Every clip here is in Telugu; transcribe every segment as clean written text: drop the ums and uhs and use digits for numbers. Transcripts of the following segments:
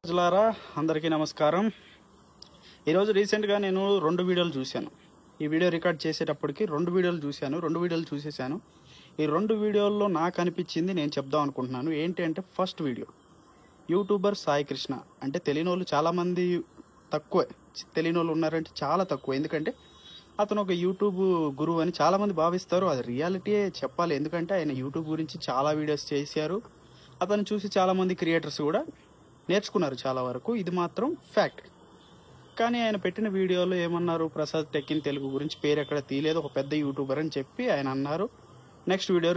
ప్రజలారా అందరికీ నమస్కారం. ఈరోజు రీసెంట్గా నేను 2 వీడియోలు చూశాను. ఈ వీడియో రికార్డ్ చేసేటప్పటికి 2 వీడియోలు చూశాను. 2 వీడియోలు చూసేసాను. ఈ 2 వీడియోల్లో నాకు అనిపించింది నేను చెప్దాం అనుకుంటున్నాను. ఏంటి అంటే, first video YouTuber Sai Krishna. అంటే తెలియని వాళ్ళు చాలామంది తక్కువే. తెలియని వాళ్ళు ఉన్నారంటే చాలా తక్కువ. ఎందుకంటే అతను ఒక యూట్యూబ్ గురువు అని చాలామంది భావిస్తారు. అది రియాలిటీయే చెప్పాలి. ఎందుకంటే ఆయన యూట్యూబ్ గురించి చాలా వీడియోస్ చేశారు. అతను చూసి చాలామంది క్రియేటర్స్ కూడా నేర్చుకున్నారు చాలా వరకు. ఇది మాత్రం ఫ్యాక్ట్. కానీ ఆయన పెట్టిన వీడియోలో ఏమన్నారు, ప్రసాద్ టెక్ ఇన్ తెలుగు గురించి పేరు ఎక్కడ తీయలేదు, ఒక పెద్ద యూట్యూబర్ అని చెప్పి ఆయన అన్నారు. నెక్స్ట్ వీడియో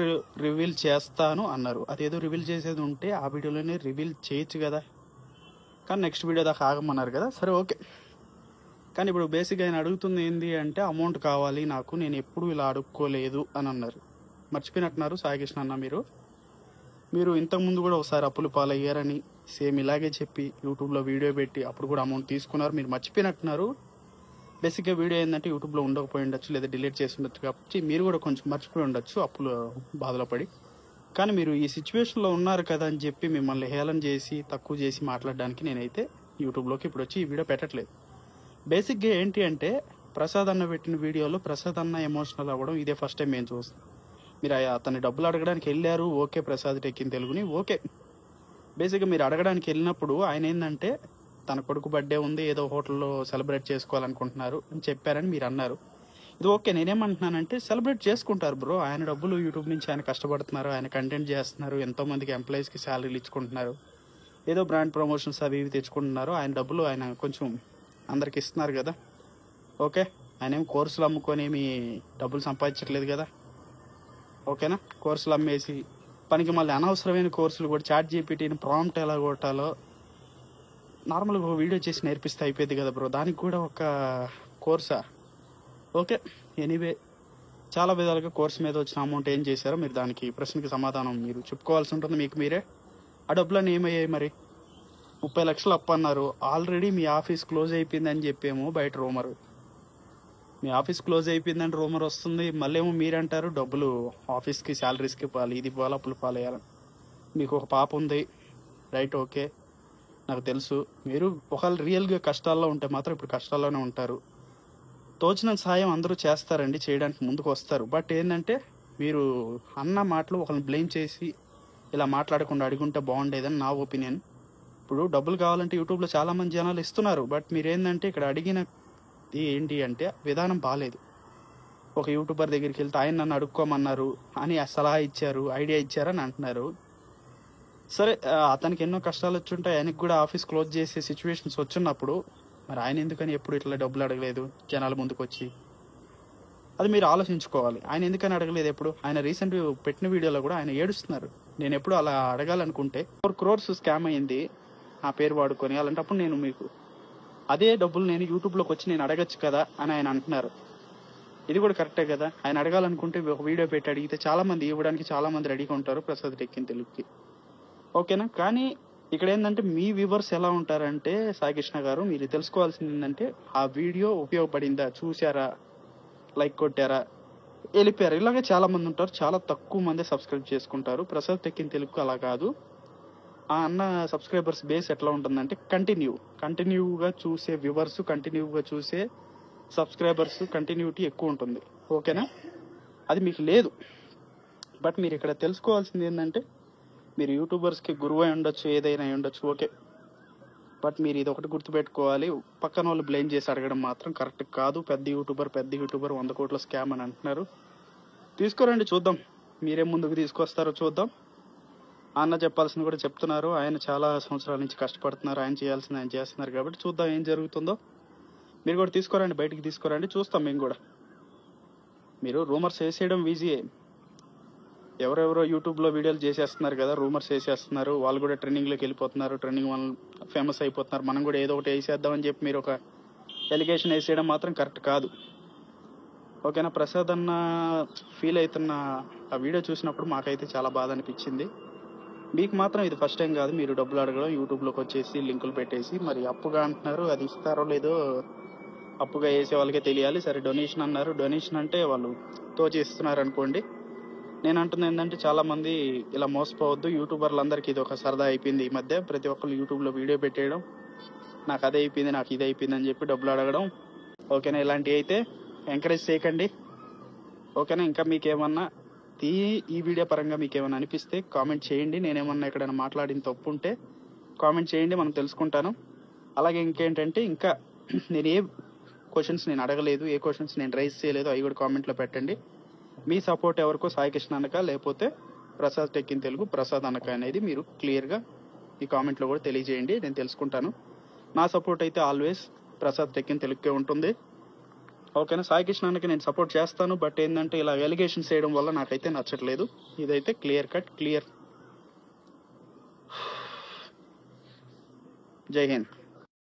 రివీల్ చేస్తాను అన్నారు. అదేదో రివీల్ చేసేది ఉంటే ఆ వీడియోలోనే రివీల్ చేయొచ్చు కదా. కానీ నెక్స్ట్ వీడియో దాకా ఆగమన్నారు కదా. సరే, ఓకే. కానీ ఇప్పుడు బేసిక్గా ఆయన అడుగుతుంది ఏంటి అంటే, అమౌంట్ కావాలి నాకు, నేను ఎప్పుడు ఇలా అడుక్కోలేదు అని అన్నారు. మర్చిపోయినట్టున్నారు సాయి కృష్ణ అన్న, మీరు ఇంతకుముందు కూడా ఒకసారి అప్పులు పాలయ్యారని సేమ్ ఇలాగే చెప్పి యూట్యూబ్లో వీడియో పెట్టి అప్పుడు కూడా అమౌంట్ తీసుకున్నారు. మీరు మర్చిపోయినట్టున్నారు. బేసిక్గా వీడియో ఏంటంటే యూట్యూబ్లో ఉండకపోయి ఉండొచ్చు, లేదా డిలీట్ చేసి ఉండొచ్చు, కాబట్టి మీరు కూడా కొంచెం మర్చిపోయి ఉండొచ్చు అప్పులు బాధలో పడి. కానీ మీరు ఈ సిచ్యువేషన్లో ఉన్నారు కదా అని చెప్పి మిమ్మల్ని హేళన చేసి తక్కువ చేసి మాట్లాడడానికి నేనైతే యూట్యూబ్లోకి ఇప్పుడు వచ్చి ఈ వీడియో పెట్టట్లేదు. బేసిక్గా ఏంటి అంటే, ప్రసాద్ అన్న పెట్టిన వీడియోలో ప్రసాద్ అన్న ఎమోషనల్ అవ్వడం ఇదే ఫస్ట్ టైం మేము చూస్తాం. మీరు అతన్ని డబ్బులు అడగడానికి వెళ్ళారు, ఓకే, ప్రసాద్ టెక్ ఇన్ తెలుగుని, ఓకే. బేసిక్గా మీరు అడగడానికి వెళ్ళినప్పుడు ఆయన ఏంటంటే, తన కొడుకు బర్త్డే ఉంది, ఏదో హోటల్లో సెలబ్రేట్ చేసుకోవాలనుకుంటున్నారు అని చెప్పారని మీరు అన్నారు. ఇది ఓకే. నేనేమంటున్నానంటే, సెలబ్రేట్ చేసుకుంటారు బ్రో. ఆయన డబ్బులు యూట్యూబ్ నుంచి ఆయన కష్టపడుతున్నారు, ఆయన కంటెంట్ చేస్తున్నారు, ఎంతోమందికి ఎంప్లాయీస్కి శాలరీలు ఇచ్చుకుంటున్నారు, ఏదో బ్రాండ్ ప్రమోషన్స్ అవి ఇవి తెచ్చుకుంటున్నారు. ఆయన డబ్బులు ఆయన కొంచెం అందరికి ఇస్తున్నారు కదా, ఓకే. ఆయన ఏం కోర్సులు అమ్ముకొని మీ డబ్బులు సంపాదించట్లేదు కదా, ఓకేనా. కోర్సులు అమ్మేసి పనికి మళ్ళీ అనవసరమైన కోర్సులు కూడా చాట్ జీపీటీని ప్రాంప్ట్ ఎలా కొట్టాలో నార్మల్గా ఒక వీడియో చేసి నేర్పిస్తే అయిపోయింది కదా బ్రో. దానికి కూడా ఒక కోర్సా? ఓకే. ఎనీవే, చాలా విధాలుగా కోర్సు మీద వచ్చిన అమౌంట్ ఏం చేశారో మీరు దానికి ప్రశ్నకి సమాధానం మీరు చెప్పుకోవాల్సి ఉంటుంది మీకు మీరే. ఆ డబ్బులన్నీ ఏమయ్యాయి మరి? 30 లక్షలు అప్పు అన్నారు. ఆల్రెడీ మీ ఆఫీస్ క్లోజ్ అయిపోయిందని చెప్పేమో బయట రూమరు. మీ ఆఫీస్ క్లోజ్ అయిపోయిందని రూమర్ వస్తుంది. మళ్ళీ ఏమో మీరంటారు డబ్బులు ఆఫీస్కి శాలరీస్కి ఇవ్వాలి, ఇది ఇవ్వాలి, అప్పులు పాలేయాలని. మీకు ఒక పాప ఉంది, రైట్, ఓకే, నాకు తెలుసు. మీరు ఒకవేళ రియల్గా కష్టాల్లో ఉంటే మాత్రం ఇప్పుడు కష్టాల్లోనే ఉంటారు. తోచిన సాయం అందరూ చేస్తారండి, చేయడానికి ముందుకు వస్తారు. బట్ ఏంటంటే, మీరు అన్న మాటలు ఒకరిని బ్లేమ్ చేసి ఇలా మాట్లాడకుండా అడుగుంటే బాగుండేదని నా ఒపీనియన్. ఇప్పుడు డబ్బులు కావాలంటే యూట్యూబ్లో చాలామంది జనాలు ఇస్తున్నారు. బట్ మీరేంటంటే ఇక్కడ అడిగిన ఏంటి అంటే విధానం బాగాలేదు. ఒక యూట్యూబర్ దగ్గరికి వెళ్తే ఆయన నన్ను అడుక్కోమన్నారు అని సలహా ఇచ్చారు, ఐడియా ఇచ్చారని అంటున్నారు. సరే, అతనికి ఎన్నో కష్టాలు వచ్చుంటాయి, ఆయనకి కూడా ఆఫీస్ క్లోజ్ చేసే సిచ్యువేషన్స్ వచ్చినప్పుడు మరి ఆయన ఎందుకని ఎప్పుడు ఇట్లా డబ్బులు అడగలేదు జనాల ముందుకు వచ్చి? అది మీరు ఆలోచించుకోవాలి. ఆయన ఎందుకని అడగలేదు ఎప్పుడు? ఆయన రీసెంట్ పెట్టిన వీడియోలో కూడా ఆయన ఏడుస్తున్నారు. నేను ఎప్పుడు అలా అడగాలనుకుంటే 4 crores స్కామ్ అయింది ఆ పేరు వాడుకొని, అలాంటప్పుడు నేను మీకు అదే డబ్బులు నేను యూట్యూబ్లోకి వచ్చి నేను అడగచ్చు కదా అని ఆయన అంటున్నారు. ఇది కూడా కరెక్టే కదా. ఆయన అడగాలనుకుంటే ఒక వీడియో పెట్టి అడిగితే చాలామంది ఇవ్వడానికి చాలామంది రెడీగా ఉంటారు ప్రసాద్ టెక్ ఇన్ తెలుగుకి, ఓకేనా. కానీ ఇక్కడ ఏంటంటే, మీ వ్యూవర్స్ ఎలా ఉంటారంటే, సాయి కృష్ణ గారు మీరు తెలుసుకోవాల్సింది ఏంటంటే, ఆ వీడియో ఉపయోగపడిందా, చూసారా, లైక్ కొట్టారా, వెళ్ళిపోయారు. ఇలాగే చాలామంది ఉంటారు. చాలా తక్కువ మంది సబ్స్క్రైబ్ చేసుకుంటారు. ప్రసాద్ టెక్ ఇన్ తెలుగు అలా కాదు. ఆ అన్న సబ్స్క్రైబర్స్ బేస్ ఎట్లా ఉంటుందంటే, కంటిన్యూగా చూసే వ్యూవర్స్, కంటిన్యూగా చూసే సబ్స్క్రైబర్స్ కంటిన్యూటీ ఎక్కువ ఉంటుంది, ఓకేనా. అది మీకు లేదు. బట్ మీరు ఇక్కడ తెలుసుకోవాల్సింది ఏంటంటే, మీరు యూట్యూబర్స్కి గురువు అయి ఉండొచ్చు, ఏదైనా అయి ఉండొచ్చు, ఓకే. బట్ మీరు ఇది ఒకటి గుర్తుపెట్టుకోవాలి, పక్కన వాళ్ళు బ్లేమ్ చేసి అడగడం మాత్రం కరెక్ట్ కాదు. పెద్ద యూట్యూబర్ 100 కోట్ల స్కామ్ అని అంటున్నారు. తీసుకోరండి, చూద్దాం మీరేం ముందుకు తీసుకొస్తారో చూద్దాం. అన్న చెప్పాల్సింది కూడా చెప్తున్నారు. ఆయన చాలా సంవత్సరాల నుంచి కష్టపడుతున్నారు, ఆయన చేయాల్సింది ఆయన చేస్తున్నారు. కాబట్టి చూద్దాం ఏం జరుగుతుందో. మీరు కూడా తీసుకోరండి, బయటికి తీసుకోరండి, చూస్తాం మేము కూడా. మీరు రూమర్స్ వేసేయడం ఈజీయే. ఎవరెవరో యూట్యూబ్లో వీడియోలు చేసేస్తున్నారు కదా, రూమర్స్ వేసేస్తున్నారు. వాళ్ళు కూడా ట్రెండింగ్లోకి వెళ్ళిపోతున్నారు, ట్రెండింగ్ వల్ల ఫేమస్ అయిపోతున్నారు. మనం కూడా ఏదో ఒకటి వేసేద్దామని చెప్పి మీరు ఒక ఎలిగేషన్ వేసేయడం మాత్రం కరెక్ట్ కాదు, ఓకేనా. ప్రసాద్ అన్న ఫీల్ అవుతున్న ఆ వీడియో చూసినప్పుడు మాకైతే చాలా బాధ అనిపించింది. మీకు మాత్రం ఇది ఫస్ట్ టైం కాదు మీరు డబ్బులు అడగడం, యూట్యూబ్లోకి వచ్చేసి లింకులు పెట్టేసి. మరి అప్పుగా అంటున్నారు, అది ఇస్తారో లేదో అప్పుగా వేసే వాళ్ళకే తెలియాలి. సరే, డొనేషన్ అన్నారు. డొనేషన్ అంటే వాళ్ళు తోచేస్తున్నారు అనుకోండి. నేను అంటుంది ఏంటంటే చాలా మంది ఇలా మోసపోవద్దు, యూట్యూబర్లందరికీ ఇది ఒక సరదా అయిపోయింది ఈ మధ్య. ప్రతి ఒక్కరు యూట్యూబ్లో వీడియో పెట్టేయడం, నాకు అదే అయిపోయింది, నాకు ఇది అయిపోయింది అని చెప్పి డబ్బులు అడగడం. ఓకేనా, ఇలాంటివి అయితే ఎంకరేజ్ చేయకండి. ఓకేనా, ఇంకా మీకేమన్నా ఈ వీడియో పరంగా మీకు ఏమన్నా అనిపిస్తే కామెంట్ చేయండి. నేనేమన్నా ఎక్కడైనా మాట్లాడిన తప్పు ఉంటే కామెంట్ చేయండి, మనం తెలుసుకుంటాను. అలాగే ఇంకేంటంటే ఇంకా నేను ఏ క్వశ్చన్స్ నేను అడగలేదు, ఏ క్వశ్చన్స్ నేను రైజ్ చేయలేదు, అవి కూడా కామెంట్లో పెట్టండి. మీ సపోర్ట్ ఎవరికో సాయి కృష్ణ అనక లేకపోతే ప్రసాద్ టెక్ ఇన్ తెలుగు ప్రసాద్ అనక అనేది మీరు క్లియర్గా ఈ కామెంట్లో కూడా తెలియజేయండి, నేను తెలుసుకుంటాను. నా సపోర్ట్ అయితే ఆల్వేస్ ప్రసాద్ టెక్ ఇన్ తెలుగుకే ఉంటుంది. ఓకేనా, సాయి కృష్ణకి నేను సపోర్ట్ చేస్తాను, బట్ ఏంటంటే ఇలా ఎలిగేషన్స్ చేయడం వల్ల నాకైతే నచ్చట్లేదు. ఇదైతే క్లియర్. జై హింద్.